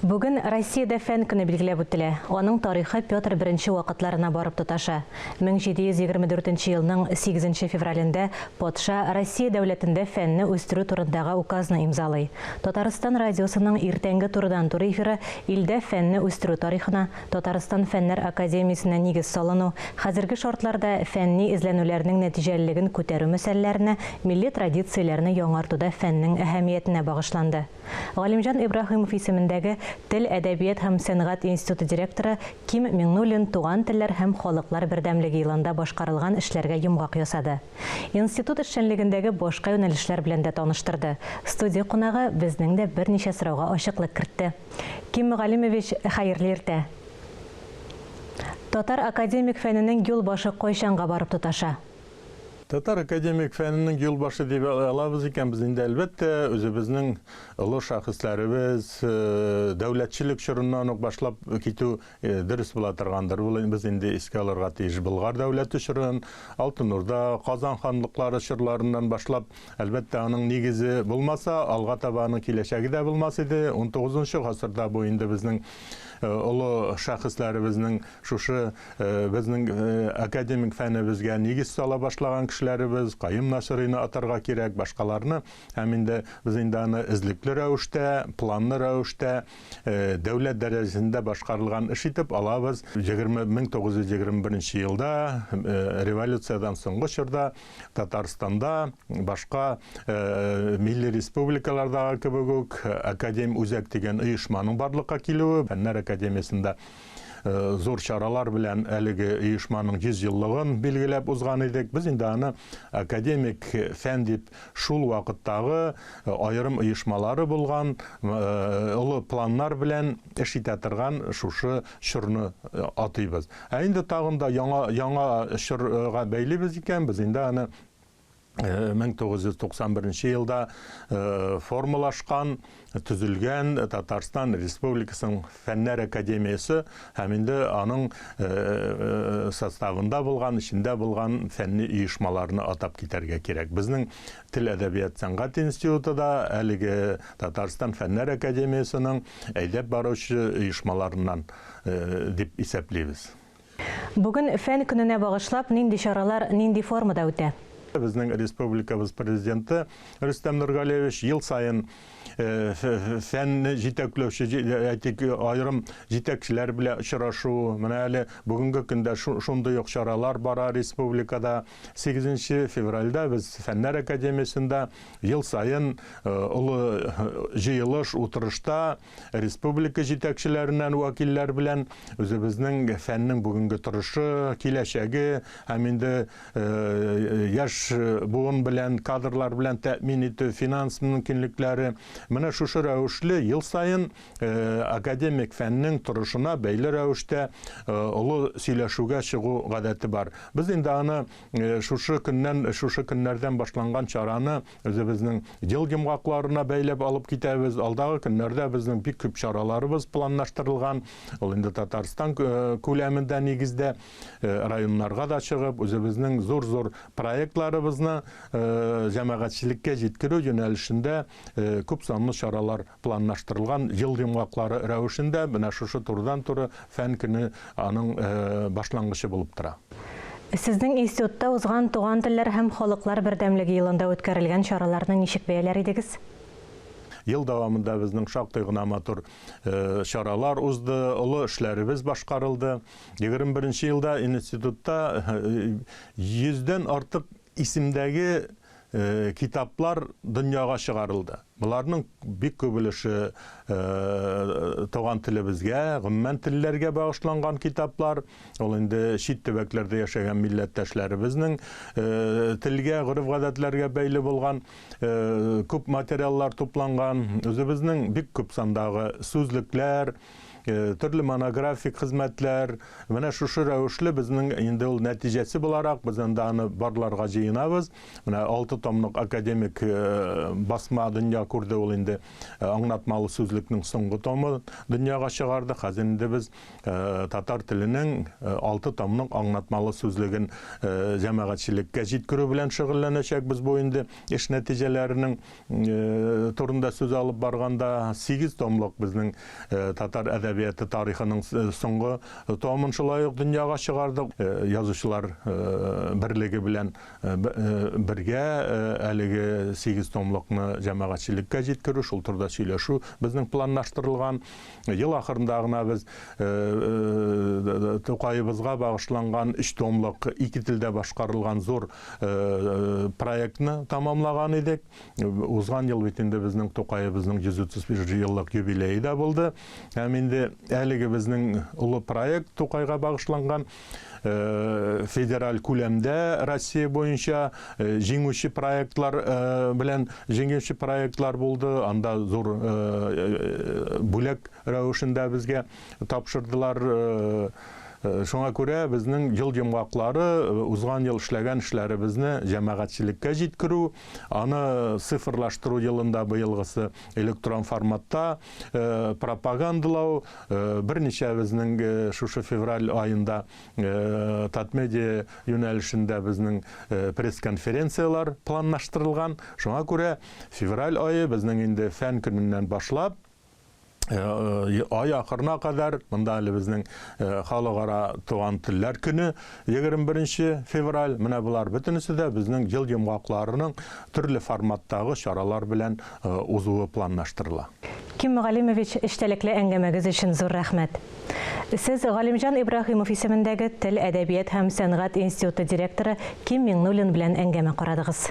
Бүгін Россияда фән көне билгеләп үтелә. Оның тарихы Петр I вакытларына барып тоташа. 1724 елның 8 февралендә патша Россия дәүләтендә фәнне үстерү турындагы указны имзалый. Татарстан радиосының иртәнге турыдан туры эфиры илдә фәнне үстерү тарихына, Татарстан фәннәр академиясенә нигез салыну, хәзерге шартларда фәнни эзләнүләрнең нәтиҗәлелеген күтәрү мәсьәләләренә, милли традицияләрне яңартуда фәннең әһәмиятенә багышланды. Галимҗан Ибраһимов исемендәге Тел, әдәбият һәм сәнгать институты директоры Ким Миңнуллин туган телләр һәм халыклар бердәмлеге елында башкарылган эшләргә йомгак ясады. Институт эшчәнлегендәге башка юнәлешләр белән дә таныштырды. Студия кунагы безнең дә берничә сорауга ачыклык кертте. Ким Галимович, хәерле иртә. Татар академик фәненең юл башы кайчанга барып тоташа? Татар академик фәненең юлбашы дип алабыз икән, без инде әлбәттә үзебезнең олы шәхесләребез дәүләтчелек чорыннан ук башлап китү дөрес була торгандыр. Без инде искә алырга тиеш Болгар дәүләте чорын, Алтын Урда, Казан ханлыклары чорларыннан башлап, әлбәттә аның нигезе булмаса, алга табаның киләчәге дә булмас иде. 19 гасырда бу инде безнең олы шәхесләребезнең шушы безнең академик фәнебезгә нигез сала башлаган кешеләребез, Кайым Насырыйны атарга кирәк, башкаларны, һәм инде без инде аны эзлекле рәвештә, планлы рәвештә дәүләт дәрәҗәсендә башкарылган эш итеп алабыз. 1921 елда революциядан соңгы чорда Татарстанда башка милли республикалардагы кебек үк академ үзәк дигән оешманың барлыкка килүе, фәннәр академиясендә зур чаралар белән әлеге оешманың 100 еллыгын билгеләп узган идек. Без инде аны академик фән дип шул вакыттагы аерым оешмалары булган, олы планнар белән эш итә торган шушы чорны атыйбыз. Ә инде тагын да яңа чорга бәйлибез икән, без инде аны 1991 елда формалашкан, төзелгән Татарстан Республикасының Фәннәр академиясе һәм инде аның составында булган, içinde булган фәнни оешмаларны атап китәргә кирәк. Безнең Тел, әдәбият, сәнгать институты да әлеге Татарстан Фәннәр академиясенең әйдәп баручы оешмаларыннан дип исәплибез. Бүген фән көненә багышлап нинди чаралар, нинди формада үтә? Безнең республикабыз президенты Рөстәм Нургалиевич ел сайын фәнне җитәкләүче аерым җитәкчеләр белән очрашу, менә әле бүгенге көндә шундый ук чаралар бара республикада. 8 февральдә без Фәннәр академиясендә ел сайын улы җыелыш утырышта республика җитәкчеләреннән вәкилләр белән үзебезнең фәннең бүгенге торышы, киләчәге һәм инде яшь буын белән, кадрлар белән тәэмин итү, финанс мөмкинлекләре, менә шушы рәвешле ел сайын академик фәннең торышына бәйле рәвештә олы сөйләшүгә чыгу гадәте бар. Без инде аны шушы көннәрдән башланган чараны үзебезнең ел йомгакларына бәйләп алып китәбез. Алдагы көннәрдә безнең бик күп чараларыбыз планлаштырылган. Ул инде Татарстан күләмендә нигездә районнарга да чыгып, үзебезнең зур проектларыбызны җәмәгатьчелеккә җиткерү юнәлешендә күп санлы чаралар планлаштырылган. Ел йомгаклары рәвешендә менә шушы турыдан туры фән көне аның башлангычы булып тора. Сезнең институтта узган туган телләр һәм халыклар бердәмлеге елында үткәрелгән чараларны ничек бәяләр идегез? Ел дәвамында безнең шактый гына матур чаралар узды, олы эшләребез башкарылды. 21 елда институтта 100дән артык исемдәге китаплар дөньяга чыгарылды. Буларның бик күп өлеше туган телебезгә, гомумән телләргә багышланган китаплар. Ул инде чит төбәкләрдә яшәгән милләттәшләребезнең телгә, гореф-гадәтләргә бәйле булган күп материаллар тупланган. Үзебезнең бик күп сандагы сүзлекләр, төрле монографик хезмәтләр, менә шушы рәвешле безнең инде ул нәтиҗәсе буларак без анда аны барларга җыенабыз. Менә 6 томлык академик басма дөнья күрде ул инде аңлатмалы сүзлекнең соңгы томы дөньяга чыгарды. Хәзер инде без татар теленең 6 томның аңлатмалы сүзлеген җәмәгатьчелеккә җиткерү белән шөгыльләнәчәкбез. Бу инде эш нәтиҗәләренең турында сүз алып барганда 8 томлык безнең татар әдәбияты тарихының соңгы томын шулай ук дөньяга чыгардык. Язучылар берлеге белән бергә әлеге 8 томлыкны җәмәгатьчелеккә җиткерү, шул турда сөйләшү безнең планлаштырылган. Ел ахырында гына без Тукаебызга багышланган 3 томлык 2 телдә башкарылган зур проектны тамамлаган идек. Узган ел бит инде безнең Тукаебызның 131 еллык юбилее да булды. Һәм инде әлеге безнең улы проект Тукайга багышланган федераль күләмдә Россия буенча җиңүче проектлар белән җиңүче проектлар булды. Анда зур бүләк рәвешендә безгә тапшырдылар. Шуңа күрә безнең ел җомгаклары узган ел эшләгән эшләребезне җәмәгатьчелеккә җиткерү, аны цифрлаштыру елында быелгысы электрон форматта пропагандалау, берничә безнең шушы февраль айында Татмедиа юнәлешендә безнең пресс-конференциялар планлаштырылган. Шуңа күрә февраль айы безнең инде фән көненнән башлап ай ахырына кадәр монда әле безнең халыкара туган телләр көне 21 февраль, менә булар бөтенесе дә безнең ел җомгакларының төрле форматтагы чаралар белән узуы планлаштырыла. Ким Галимович, эштәлекле әңгәмәгез өчен зур рәхмәт. Сез Галимҗан Ибраһимов исемендәге Тел, әдәбият һәм сәнгать институты директоры Ким Миңнуллин белән әңгәмә карадыгыз.